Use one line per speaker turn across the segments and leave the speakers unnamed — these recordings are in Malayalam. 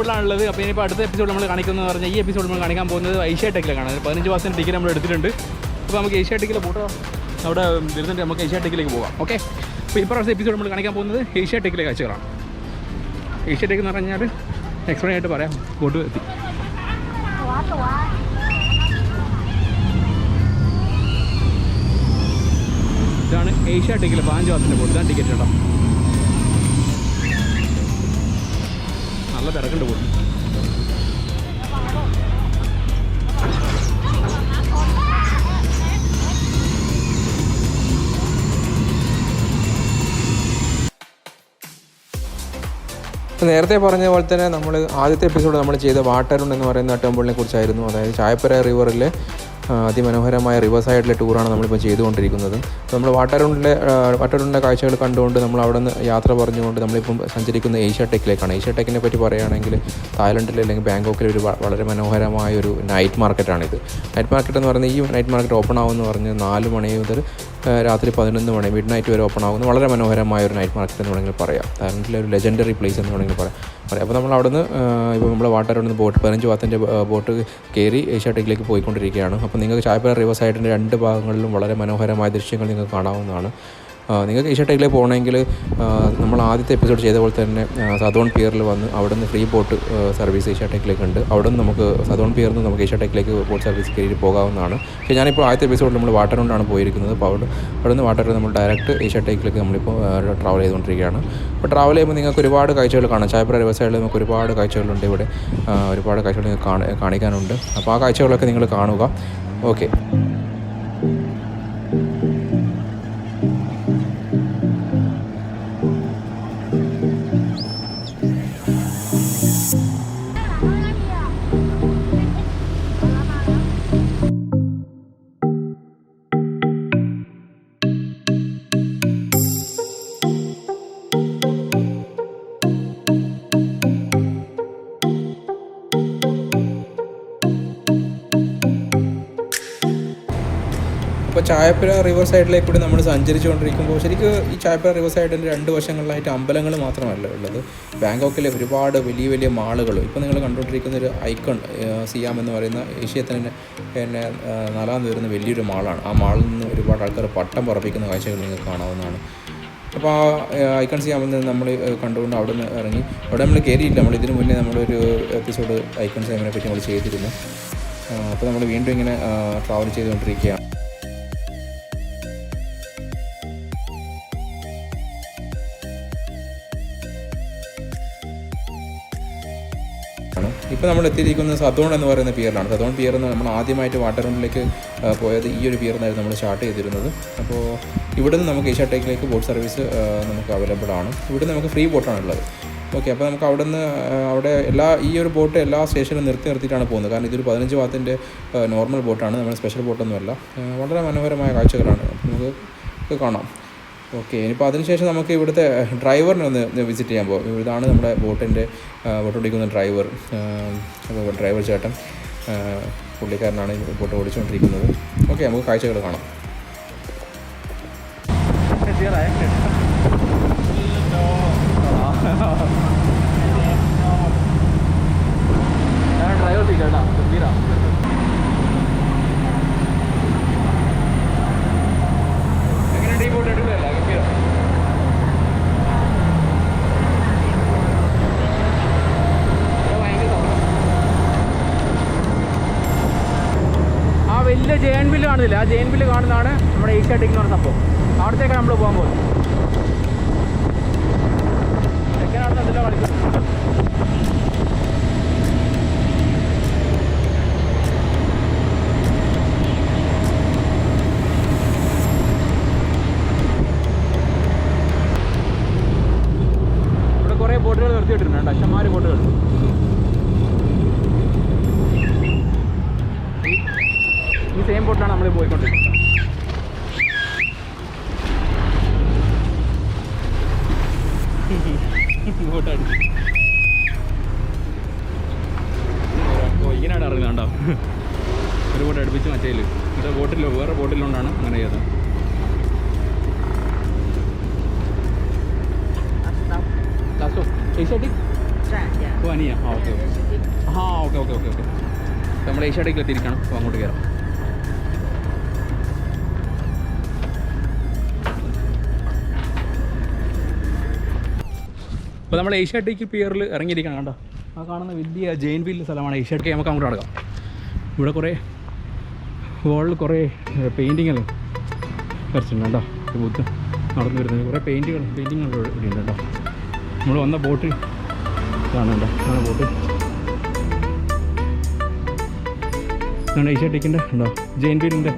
എപ്പിസോഡിലാണുള്ളത്. അപ്പോൾ ഇനിയിപ്പോൾ അടുത്ത എപ്പിസോഡ് നമ്മൾ കാണിക്കുന്നത് പറഞ്ഞാൽ ഈ എപ്പിസോഡ് നമ്മൾ കാണിക്കാൻ പോകുന്നത് ഏഷ്യാടെക്കിലേക്കാണ്. 15 മാസത്തിന് ടിക്കറ്റ് നമ്മൾ എടുത്തിട്ടുണ്ട്. അപ്പോൾ നമുക്ക് ഏഷ്യാടെക്കിലെ പോട്ടോ അവിടെ വരുന്നുണ്ട്. നമുക്ക് ഏഷ്യാടെക്കിലേക്ക് പോകാം. ഓക്കെ, അപ്പോൾ ഇപ്രാവശ്യത്തെ എപ്പിസോഡ് നമ്മൾ കാണിക്കാൻ പോകുന്നത് ഏഷ്യാടെക്കിലെ കാഴ്ചകളാണ്. ഏഷ്യാടെക്ക് എന്ന് പറഞ്ഞാൽ എക്സ്പ്ലെയിൻ ആയിട്ട് പറയാം. ബോട്ട് എത്തി. ഇതാണ് ഏഷ്യാടെക്കിലെ 15 മാസത്തിൻ്റെ ബോട്ട്. ഇതാണ് ടിക്കറ്റ് കേട്ടോ. നല്ല തിരക്കുണ്ട് ബോട്ട്.
നേരത്തെ പറഞ്ഞ പോലെ തന്നെ നമ്മൾ ആദ്യത്തെ എപ്പിസോഡ് നമ്മൾ ചെയ്ത വാട്ടരുണ്ട് എന്ന് പറയുന്ന ടെമ്പിളിനെ കുറിച്ചായിരുന്നു. അതായത് ചായപ്പുര റിവറിലെ അതിമനോഹരമായ റിവർ സൈഡിലെ ടൂറാണ് നമ്മളിപ്പോൾ ചെയ്തുകൊണ്ടിരിക്കുന്നത്. നമ്മൾ വാട്ടറുണ്ടിൻ്റെ കാഴ്ചകൾ കണ്ടുകൊണ്ട് നമ്മൾ അവിടെ നിന്ന് യാത്ര പറഞ്ഞുകൊണ്ട് നമ്മളിപ്പം സഞ്ചരിക്കുന്ന ഏഷ്യാടെക്കിലേക്കാണ്. ഏഷ്യാടെക്കിനെ പറ്റി പറയുകയാണെങ്കിൽ തായ്ലൻഡിൽ അല്ലെങ്കിൽ ബാങ്കോക്കിൽ ഒരു വളരെ മനോഹരമായൊരു നൈറ്റ് മാർക്കറ്റാണിത്. നൈറ്റ് മാർക്കറ്റ് എന്ന് പറയുന്നത്, ഈ നൈറ്റ് മാർക്കറ്റ് ഓപ്പൺ ആകുമെന്ന് പറഞ്ഞ് 4 മണി മുതൽ രാത്രി 11 മണി മിഡ് നൈറ്റ് വരെ ഓപ്പൺ ആകുന്ന വളരെ മനോഹരമായ ഒരു നൈറ്റ് മാർക്കറ്റ് എന്ന് വേണമെങ്കിൽ പറയാം. തായ്ലൻഡിലെ ഒരു ലെജൻഡറി പ്ലേസ് എന്ന് വേണമെങ്കിൽ പറയാം. അപ്പോൾ നമ്മൾ അവിടെ നിന്ന് ഇപ്പോൾ നമ്മൾ വാട്ടറുണ്ട് ബോട്ട് 15 വാത്തിൻ്റെ ബോട്ട് കയറി ഏഷ്യാടെക്കിലേക്ക് പോയിക്കൊണ്ടിരിക്കുകയാണ്. അപ്പോൾ നിങ്ങൾക്ക് ചായപ്പുര റിവർ സൈഡിൻ്റെ 2 ഭാഗങ്ങളിലും വളരെ മനോഹരമായ ദൃശ്യങ്ങൾ നിങ്ങൾക്ക് കാണാവുന്നതാണ്. നിങ്ങൾക്ക് ഏഷ്യാടെക്കിലേക്ക് പോകണമെങ്കിൽ നമ്മൾ ആദ്യത്തെ എപ്പിസോഡ് ചെയ്ത പോലെ തന്നെ സതോൺ പിയറിൽ വന്ന് അവിടെ നിന്ന് ഫ്രീ ബോട്ട് സർവീസ് ഏഷ്യാടെക്കിലേക്ക് ഉണ്ട്. അവിടെ നിന്ന് നമുക്ക് സതോൺ പിയറിൽ നിന്ന് നമുക്ക് ഏഷ്യാടെക്കിലേക്ക് ബോട്ട് സർവീസ് കയറി പോകാവുന്നതാണ്. പക്ഷേ ഞാനിപ്പോൾ ആദ്യത്തെ എപ്പിസോഡിൽ നമ്മൾ വാട്ടറുണ്ടാണ് പോയിരിക്കുന്നത്. അപ്പോൾ അവിടെ നിന്ന് വാട്ടറിൽ നമ്മൾ ഡയറക്റ്റ് ഏഷ്യാടെക്കിലേക്ക് നമ്മളിപ്പോൾ ട്രാവൽ ചെയ്തുകൊണ്ടിരിക്കുകയാണ്. അപ്പോൾ ട്രാവൽ ചെയ്യുമ്പോൾ നിങ്ങൾക്ക് ഒരുപാട് കാഴ്ചകൾ കാണാം. ചായപ്പുര റിവർ സൈഡിൽ നമുക്ക് ഒരുപാട് കാഴ്ചകളുണ്ട്. ഇവിടെ ഒരുപാട് കാഴ്ചകൾ നിങ്ങൾക്ക് കാണിക്കാനുണ്ട്. അപ്പോൾ ആ കാഴ്ചകളൊക്കെ നിങ്ങൾ കാണുക. ഓക്കെ, ഇപ്പോൾ ചായപ്പുര റിവർ സൈഡിലേക്ക് കൂടി നമ്മൾ സഞ്ചരിച്ചുകൊണ്ടിരിക്കുമ്പോൾ ശരിക്കും ഈ ചായപ്പുര റിവർ സൈഡിൻ്റെ 2 വശങ്ങളിലായിട്ട് അമ്പലങ്ങൾ മാത്രമല്ല ഉള്ളത്. ബാങ്കോക്കിലെ ഒരുപാട് വലിയ വലിയ മാളുകൾ. ഇപ്പോൾ നിങ്ങൾ കണ്ടുകൊണ്ടിരിക്കുന്ന ഒരു ഐക്കൺ സിയാം എന്ന് പറയുന്ന ഏഷ്യത്തിന് പിന്നെ 4ാമത് വരുന്ന വലിയൊരു മാളാണ്. ആ മാളിൽ നിന്ന് ഒരുപാട് ആൾക്കാർ പട്ടം പറപ്പിക്കുന്ന കാഴ്ചകൾ നിങ്ങൾക്ക് കാണാവുന്നതാണ്. അപ്പോൾ ആ ഐക്കൺ സിയാമിൽ നിന്ന് നമ്മൾ കണ്ടുകൊണ്ട് അവിടെ നിന്ന് ഇറങ്ങി. അവിടെ നമ്മൾ കയറിയില്ല. നമ്മൾ ഇതിനു മുന്നേ നമ്മളൊരു എപ്പിസോഡ് ഐക്കൺ സിയാമിനെ പറ്റി നമ്മൾ ചെയ്തിരുന്നു. അപ്പോൾ നമ്മൾ വീണ്ടും ഇങ്ങനെ ട്രാവൽ ചെയ്തുകൊണ്ടിരിക്കുകയാണ്. ഇപ്പോൾ നമ്മൾ എത്തിയിരിക്കുന്നത് സതോൺ എന്ന് പറയുന്ന പിയറിലാണ്. സതോൺ പിയർ എന്ന് നമ്മൾ ആദ്യമായിട്ട് വാട്ടറുണ്ടിലേക്ക് പോയത് ഈ ഒരു പിയറിനായിരുന്നു നമ്മൾ സ്റ്റാർട്ട് ചെയ്തിരുന്നത്. അപ്പോൾ ഇവിടെ നിന്ന് നമുക്ക് ഏഷ്യാടെക്കിലേക്ക് ബോട്ട് സർവീസ് നമുക്ക് അവൈലബിൾ ആണ്. ഇവിടെ നമുക്ക് ഫ്രീ ബോട്ടാണുള്ളത്. ഓക്കെ, അപ്പോൾ നമുക്ക് അവിടെ ഈ ഒരു ബോട്ട് എല്ലാ സ്റ്റേഷനിലും നിർത്തിയിട്ടാണ് പോകുന്നത്. കാരണം ഇതൊരു 15 വാത്തിൻ്റെ നോർമൽ ബോട്ടാണ്, നമ്മൾ സ്പെഷ്യൽ ബോട്ടൊന്നുമല്ല. വളരെ മനോഹരമായ കാഴ്ചകളാണ് നമുക്ക് കാണാം. ഓക്കെ, ഇനിയിപ്പോൾ അതിനുശേഷം നമുക്ക് ഇവിടുത്തെ ഡ്രൈവറിനെ ഒന്ന് വിസിറ്റ് ചെയ്യാൻ പോകും. ഇതാണ് നമ്മുടെ ബോട്ടോടിക്കുന്ന ഡ്രൈവർ. അപ്പോൾ ഡ്രൈവർ ചേട്ടൻ പുള്ളിക്കാരനാണ് ബോട്ട് ഓടിച്ചുകൊണ്ടിരിക്കുന്നത്. ഓക്കെ, നമുക്ക് കാഴ്ചകൾ കാണാം.
ഡ്രൈവർ ചേട്ടാ വലിയ ജയൻ ബില്ല് കാണുന്നില്ല. ആ ജയൻ ബില്ല് കാണുന്നതാണ് നമ്മുടെ ഏഷ്യാടെക്ക് എന്ന് പറഞ്ഞ സംഭവം. അവിടത്തേക്കാണ് നമ്മൾ പോകാൻ പോകുന്നത്. എങ്ങനെയാണെന്ന് അതിലെ കളിക്കുന്നത്. ഇവിടെ കുറേ ബോട്ടുകൾ നിർത്തിയിട്ടിട്ടുണ്ട്. അച്ഛന്മാർ ബോട്ടുകൾ. ഈ സെയിം ബോട്ടിലാണ് നമ്മൾ പോയിക്കൊണ്ടിരിക്കുന്നത്. ഇങ്ങനെയാണ് ഇറങ്ങുന്നുണ്ടോ? ഒരു ബോട്ട് അടുപ്പിച്ച് മറ്റേല് വേറെ ബോട്ടിലുകൊണ്ടാണ് അങ്ങനെ ചെയ്തത്. Éxtatic? അനിയ okay okay okay okay okay okay നമ്മൾ ഏഷ്യാടെക്കിൽ എത്തിയിരിക്കണം. അപ്പോൾ അങ്ങോട്ട് കയറാം. അപ്പോൾ നമ്മൾ ഏഷ്യാടെക്ക് പിയറിൽ ഇറങ്ങിയിരിക്കണം. കണ്ടോ, ആ കാണുന്ന വലിയ ജെയിൻ വീൽ സ്ഥലമാണ് ഏഷ്യാടെക്ക്. നമുക്ക് അങ്ങോട്ട് നടക്കാം. ഇവിടെ കുറേ വോളിൽ കുറേ പെയിൻറ്റിങ്ങെല്ലാം വരച്ചിട്ടുണ്ട് കേട്ടോ. ബുദ്ധ നടന്നു വരുന്നത് കുറേ പെയിൻറ്റുകൾ ഇവിടെ ഉണ്ട് കേട്ടോ. നമ്മൾ വന്ന ബോട്ട് കാണുന്നുണ്ടോ, ആണ് ബോട്ട്. ഇതാണ് ഏഷ്യാടെക്കിൻ്റെ ഉണ്ടോ ജെയിൻ വീലിൻ്റെ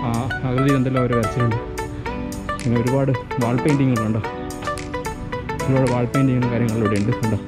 ആ ആകൃതിയിൽ എന്തെല്ലാം അവർ വരച്ചിട്ടുണ്ട്. പിന്നെ ഒരുപാട് വാൾ പെയിൻറ്റിങ്ങുകളുണ്ടോ, ഒരുപാട് വാൾ പെയിൻറ്റിങ്ങും കാര്യങ്ങളും ഇവിടെ ഉണ്ട് ഉണ്ടോ.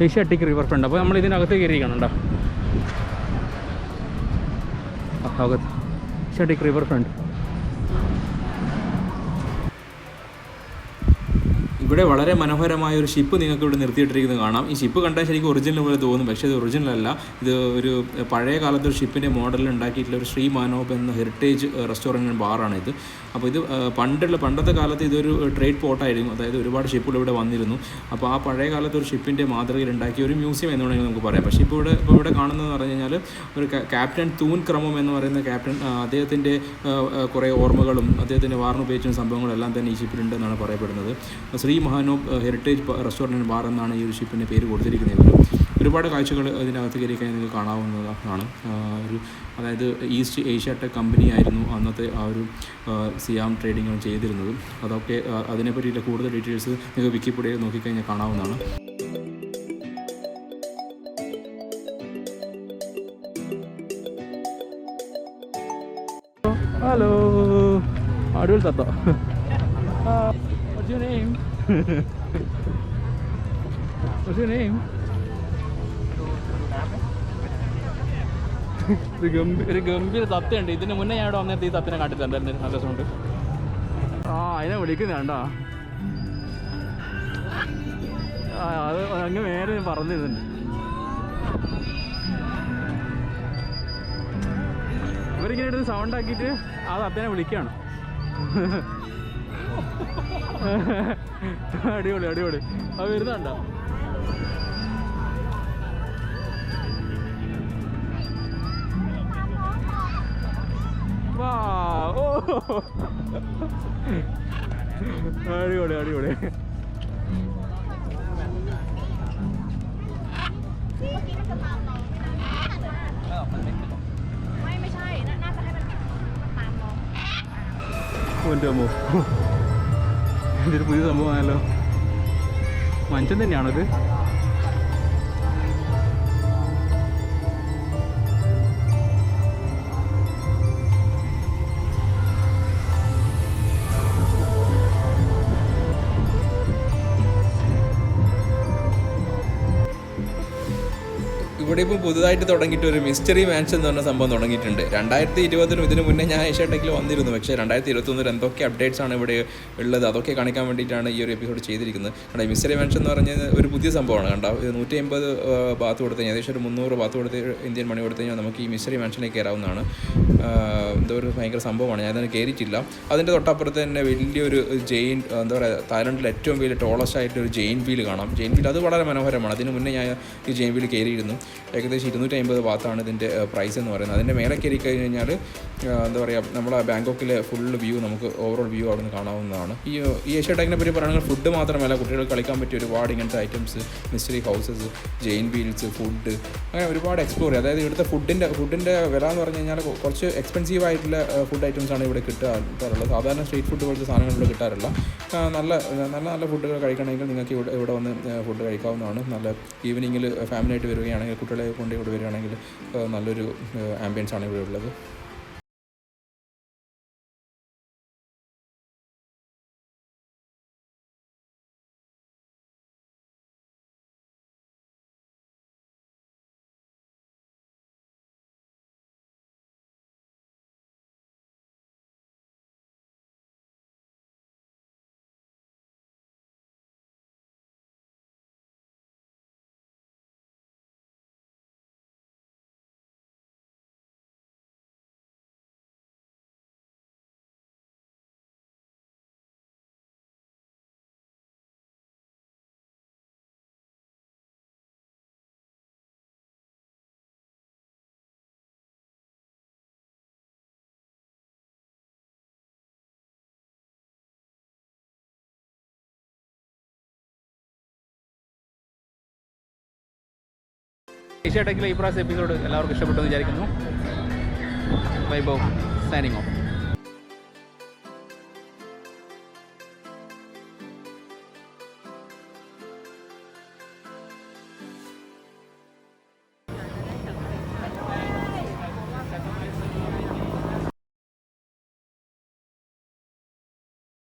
ഏഷ്യാടെക്ക് റിവർ ഫ്രണ്ട്. അപ്പോൾ നമ്മൾ ഇതിനകത്ത് കയറിയിരിക്കണം കേട്ടോ. അകത്ത് ഏഷ്യാടെക്ക് റിവർ ഫ്രണ്ട്.
ഇവിടെ വളരെ മനോഹരമായ ഒരു ഷിപ്പ് നിങ്ങൾക്ക് ഇവിടെ നിർത്തിയിട്ടിരിക്കുന്നത് കാണാം. ഈ ഷിപ്പ് കണ്ടാൽ ശരിക്കും ഒറിജിനൽ പോലെ തോന്നും, പക്ഷേ ഇത് ഒറിജിനൽ അല്ല. ഇത് ഒരു പഴയ കാലത്ത് ഒരു ഷിപ്പിൻ്റെ മോഡലിൽ ഉണ്ടാക്കിയിട്ടുള്ള ഒരു ശ്രീ മാനോബ് എന്ന ഹെറിറ്റേജ് റെസ്റ്റോറൻറ്റ് ബാറാണ് ഇത്. അപ്പോൾ ഇത് പണ്ടത്തെ കാലത്ത് ഇതൊരു ട്രേഡ് പോർട്ടായിരുന്നു. അതായത് ഒരുപാട് ഷിപ്പുകൾ ഇവിടെ വന്നിരുന്നു. അപ്പോൾ ആ പഴയ കാലത്ത് ഒരു ഷിപ്പിൻ്റെ മാതൃകയിൽ ഉണ്ടാക്കിയ ഒരു മ്യൂസിയം എന്ന് വേണമെങ്കിൽ നമുക്ക് പറയാം. പക്ഷേ ഇപ്പോൾ ഇവിടെ കാണുന്നതെന്ന് പറഞ്ഞു കഴിഞ്ഞാൽ ഒരു ക്യാപ്റ്റൻ തൂൻ ക്രമം എന്ന് പറയുന്ന ക്യാപ്റ്റൻ, അദ്ദേഹത്തിൻ്റെ കുറേ ഓർമ്മകളും അദ്ദേഹത്തിൻ്റെ വാർന്നുപയോഗിച്ച സംഭവങ്ങളെല്ലാം തന്നെ ഈ ഷിപ്പിലുണ്ടെന്നാണ് പറയപ്പെടുന്നത്. ശ്രീ മഹാനോബ് ഹെറിറ്റേജ് റെസ്റ്റോറൻറ്റ് ബാർ എന്നാണ് ഈ ഒരു ഷിപ്പിൻ്റെ പേര് കൊടുത്തിരിക്കുന്നത്. ഒരുപാട് കാഴ്ചകൾ ഇതിനകത്ത് കയറി കഴിഞ്ഞാൽ നിങ്ങൾക്ക് കാണാവുന്നതാണ്. അതായത് ഈസ്റ്റ് ഏഷ്യാടെക് കമ്പനി ആയിരുന്നു അന്നത്തെ ആ ഒരു സിയാം ട്രേഡിങ്ങുകൾ ചെയ്തിരുന്നത്. അതൊക്കെ അതിനെ പറ്റിയിട്ട് കൂടുതൽ ഡീറ്റെയിൽസ് നിങ്ങൾക്ക് വിക്കിപീഡിയയിൽ നോക്കിക്കഴിഞ്ഞാൽ കാണാവുന്നതാണ്.
ഹലോ, അടിപൊളി തത്തോ. What's your name? What's your name? ഒരു ഗംഭീര തത്തയുണ്ട്. ഇതിന് മുന്നേ ഞാൻ ഇവിടെ വന്നിട്ട് ഈ തത്തിനെ കാട്ടിത്തണ്ടായിരുന്നു. നല്ല സൗണ്ട്. അതിനെ വിളിക്കുന്നതാണ്ടോ. അത് അങ്ങ് നേരെ പറഞ്ഞിരുന്നുണ്ട്. ഇവരിങ്ങനെ എടുത്ത് സൗണ്ട് ആക്കിയിട്ട് ആ തത്തേനെ വിളിക്കുകയാണ്. അടിപൊളി അടിപൊളി. അത് വരുന്നുണ്ടോ? അടിപൊളി അടിപൊളി. ഇതൊരു പുതിയ സംഭവമാണല്ലോ. മനുഷ്യൻ തന്നെയാണത്.
ഇവിടെ ഇപ്പോൾ പുതുതായിട്ട് തുടങ്ങിയിട്ട് ഒരു മിസ്റ്ററി മാൻഷൻ എന്ന് പറഞ്ഞ സംഭവം തുടങ്ങിയിട്ടുണ്ട്. 2020 ഇതിന് മുന്നേ ഞാൻ ഏഷ്യാടെക്കിൽ വന്നിരുന്നു. പക്ഷേ 2021 എന്തൊക്കെ അപ്ഡേറ്റ്സ് ആണ് ഇവിടെ ഉള്ളത് അതൊക്കെ കാണിക്കാൻ വേണ്ടിയിട്ടാണ് ഈ ഒരു എപ്പിസോഡ് ചെയ്തിരിക്കുന്നത്. കാരണം ഈ മിസ്റ്ററി മാൻഷൻ എന്ന് പറഞ്ഞാൽ ഒരു പുതിയ സംഭവമാണ്. കണ്ടോ, 150 ബാത്ത് കൊടുത്ത് കഴിഞ്ഞാൽ ഏകദേശം ഒരു 300 ബാത്ത് കൊടുത്ത് ഇന്ത്യൻ മണി കൊടുത്തു കഴിഞ്ഞാൽ നമുക്ക് ഈ മിസ്റ്ററി മാൻഷനിലേക്ക് കയറാവുന്നതാണ്. എന്തോ ഒരു ഭയങ്കര സംഭവമാണ്. ഞാൻ അതിന് കയറിയിട്ടില്ല. അതിൻ്റെ തൊട്ടപ്പുറത്ത് തന്നെ വലിയൊരു ജെയിൻ, എന്താ പറയുക, തായ്ലൻഡിലെ ഏറ്റവും വലിയ ടോളസ്റ്റ് ആയിട്ടൊരു ജെയിൻ വീൽ കാണാം. ജെയിൻ വീൽ അത് വളരെ മനോഹരമാണ്. അതിന് മുന്നേ ഞാൻ ഈ ജെയിൻ വീൽ കയറിയിരുന്നു. ഏകദേശം 250 ബാത്താണ് ഇതിൻ്റെ പ്രൈസ് എന്ന് പറയുന്നത്. അതിൻ്റെ മേലെ കയറി കഴിഞ്ഞാൽ എന്താ പറയുക, നമ്മുടെ ബാങ്കോക്കിലെ ഫുൾ വ്യൂ നമുക്ക് ഓവറോൾ വ്യൂ അവിടെ നിന്ന് കാണാവുന്നതാണ്. ഈ ഏഷ്യാടെക്കിനെ പറ്റി പറയുകയാണെങ്കിൽ ഫുഡ് മാത്രമല്ല, കുട്ടികൾക്ക് കളിക്കാൻ പറ്റിയ ഒരുപാട് ഇങ്ങനത്തെ items, mystery houses, giant wheels, food, അങ്ങനെ ഒരുപാട് എക്സ്പ്ലോർ ചെയ്യുക. അതായത് ഇവിടുത്തെ ഫുഡിൻ്റെ വില എന്ന് പറഞ്ഞു കഴിഞ്ഞാൽ കുറച്ച് എക്സ്പെൻസീവ് ആയിട്ടുള്ള ഫുഡ് ഐറ്റംസാണ് ഇവിടെ കിട്ടാറുള്ളത്. സാധാരണ സ്ട്രീറ്റ് ഫുഡ് പോലത്തെ സാധനങ്ങൾ ഇവിടെ കിട്ടാറില്ല. നല്ല ഫുഡുകൾ കഴിക്കണമെങ്കിൽ നിങ്ങൾക്ക് ഇവിടെ വന്ന് ഫുഡ് കഴിക്കാവുന്നതാണ്. നല്ല ഈവനിങ്ങിൽ ഫാമിലി ആയിട്ട് വരികയാണെങ്കിൽ, കുട്ടികളെ കൊണ്ട് ഇവിടെ വരികയാണെങ്കിൽ നല്ലൊരു ആംബിയൻസ് ആണ് ഇവിടെ ഉള്ളത്.
ഏഷ്യാടെക്കിലെ ഈ പ്രാവശ്യം എപ്പിസോഡ് എല്ലാവർക്കും ഇഷ്ടപ്പെട്ടു എന്ന് വിചാരിക്കുന്നു. Vaibhav signing off.